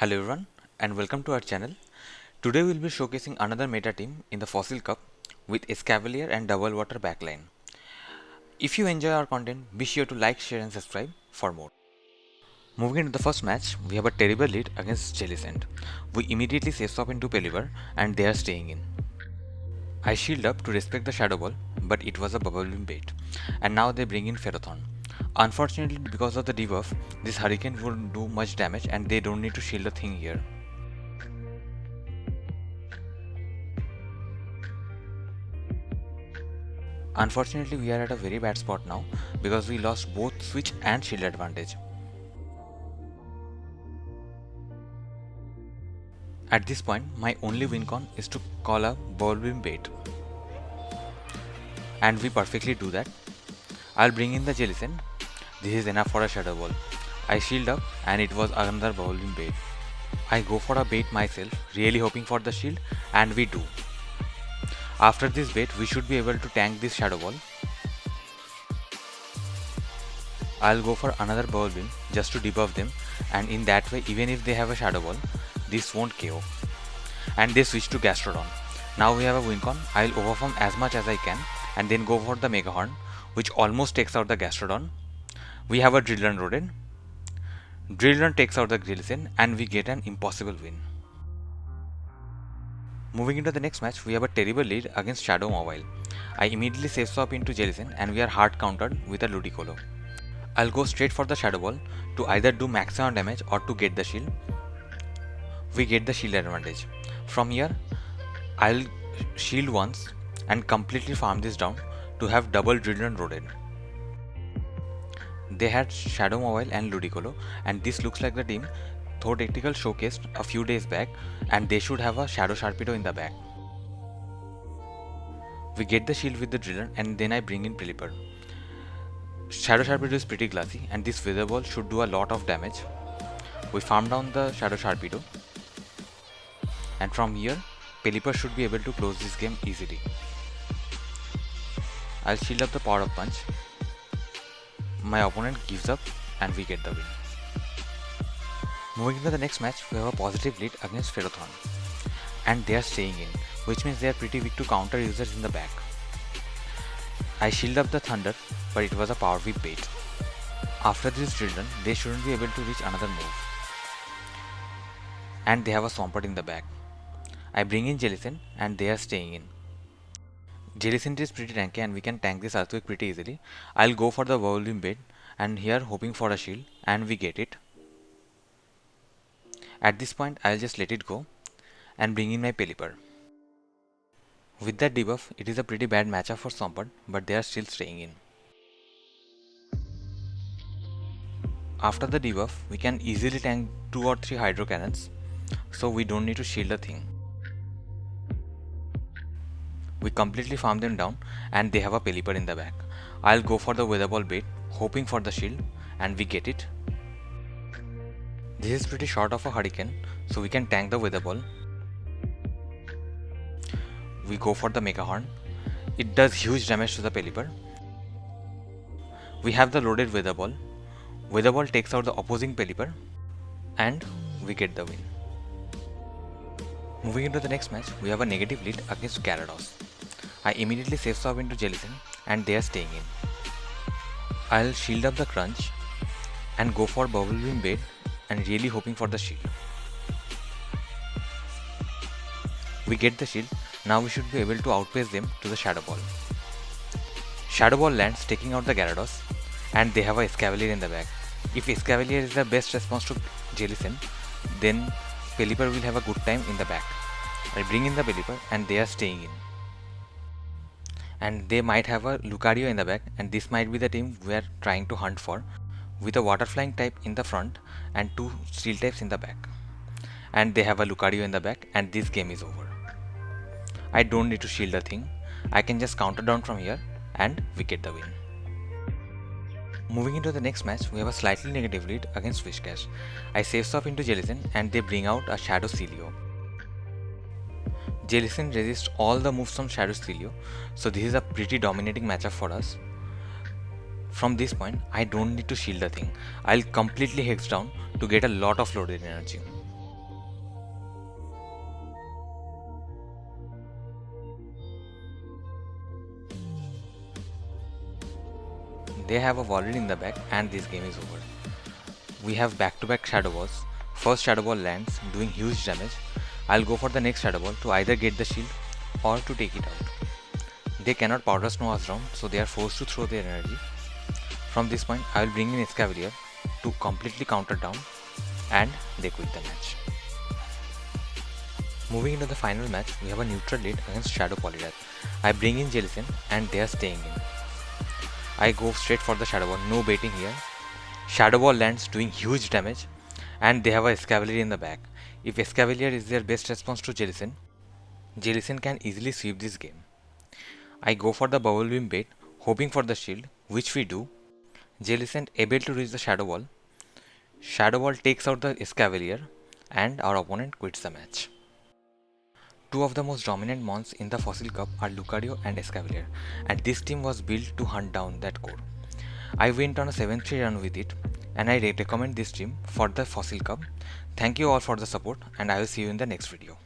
Hello everyone and welcome to our channel. Today we will be showcasing another meta team in the Fossil Cup with Escavalier and Double Water backline. If you enjoy our content, be sure to like, share and subscribe for more. Moving into the first match, we have a terrible lead against Jellicent. We immediately save swap into Pelipper and they are staying in. I shield up to respect the Shadow Ball, but it was a Bubble Beam bait, and now they bring in Ferrothorn. Unfortunately, because of the debuff, this Hurricane won't do much damage and they don't need to shield a thing here. Unfortunately, we are at a very bad spot now because we lost both switch and shield advantage. At this point, my only win con is to call a ball beam bait, and we perfectly do that. I'll bring in the Jellicent. This is enough for a Shadow Ball. I shield up and it was another ball beam bait. I go for a bait myself, really hoping for the shield, and we do. After this bait, we should be able to tank this Shadow Ball. I'll go for another ball beam just to debuff them, and in that way, even if they have a Shadow Ball, this won't KO. And they switch to Gastrodon. Now we have a win con. I'll overform as much as I can and then go for the Mega Horn, which almost takes out the Gastrodon. We have a Drillrun Rodent. Drillrun takes out the Jellicent and we get an impossible win. Moving into the next match, we have a terrible lead against Shadow Mobile. I immediately save swap into Jellicent and we are hard countered with a Ludicolo. I'll go straight for the Shadow Ball to either do maximum damage or to get the shield. We get the shield advantage. From here, I'll shield once and completely farm this down to have double Drillrun Rodent. They had Shadow Mobile and Ludicolo, and this looks like the team Thor Tactical showcased a few days back, and they should have a Shadow Sharpedo in the back. We get the shield with the Drillrun and then I bring in Pelipper. Shadow Sharpedo is pretty glassy and this Wither Ball should do a lot of damage. We farm down the Shadow Sharpedo, and from here Pelipper should be able to close this game easily. I'll shield up the Power of Punch. My opponent gives up and we get the win. Moving into the next match, we have a positive lead against Ferrothorn, and they are staying in, which means they are pretty weak to counter users in the back. I shield up the Thunder, but it was a Power Whip bait. After this drill run, they shouldn't be able to reach another move. And they have a Swampert in the back. I bring in Jellicent and they are staying in. Jellicent is pretty tanky and we can tank this Earthquake pretty easily. I'll go for the Whirlwind bait and here hoping for a shield, and we get it. At this point, I'll just let it go and bring in my Pelipper. With that debuff, it is a pretty bad matchup for Swampert, but they are still staying in. After the debuff, we can easily tank 2 or 3 Hydro Cannons, so we don't need to shield a thing. We completely farm them down and they have a Pelipper in the back. I'll go for the Weather Ball bait, hoping for the shield, and we get it. This is pretty short of a Hurricane, so we can tank the Weather Ball. We go for the Mega Horn. It does huge damage to the Pelipper. We have the loaded Weather Ball. Weather Ball takes out the opposing Pelipper, and we get the win. Moving into the next match, we have a negative lead against Gyarados. I immediately save swap into Jellicent and they are staying in. I'll shield up the Crunch and go for Bubble Beam bait and really hoping for the shield. We get the shield. Now we should be able to outpace them to the Shadow Ball. Shadow Ball lands taking out the Gyarados, and they have a Escavalier in the back. If Escavalier is the best response to Jellicent, then Pelipper will have a good time in the back. I bring in the Pelipper and they are staying in. And they might have a Lucario in the back, and this might be the team we are trying to hunt for, with a Water Flying type in the front and 2 Steel types in the back. And they have a Lucario in the back and this game is over. I don't need to shield a thing. I can just counter down from here and we get the win. Moving into the next match, we have a slightly negative lead against Whiscash. I save swap into Jellicent and they bring out a Shadow Celio. Jellicent resists all the moves from Shadow Celio, so this is a pretty dominating matchup for us. From this point, I don't need to shield a thing. I'll completely hex down to get a lot of loaded energy. They have a volley in the back and this game is over. We have back-to-back shadow balls. First shadow ball lands, doing huge damage. I'll go for the next shadow ball to either get the shield or to take it out. They cannot powder snow us down, so they are forced to throw their energy. From this point, I will bring in Escavalier to completely counter down, and they quit the match. Moving into the final match, we have a neutral lead against Shadow Polyrath. I bring in Jellicent and they are staying in. I go straight for the Shadow Ball, no baiting here. Shadow Ball lands doing huge damage and they have a Escavalier in the back. If Escavalier is their best response to Jellicent, Jellicent can easily sweep this game. I go for the Bubble Beam bait, hoping for the shield, which we do. Jellicent able to reach the Shadow Ball. Shadow Ball takes out the Escavalier and our opponent quits the match. Two of the most dominant mons in the Fossil Cup are Lucario and Escavalier, and this team was built to hunt down that core. I went on a 7-3 run with it, and I recommend this team for the Fossil Cup. Thank you all for the support, and I will see you in the next video.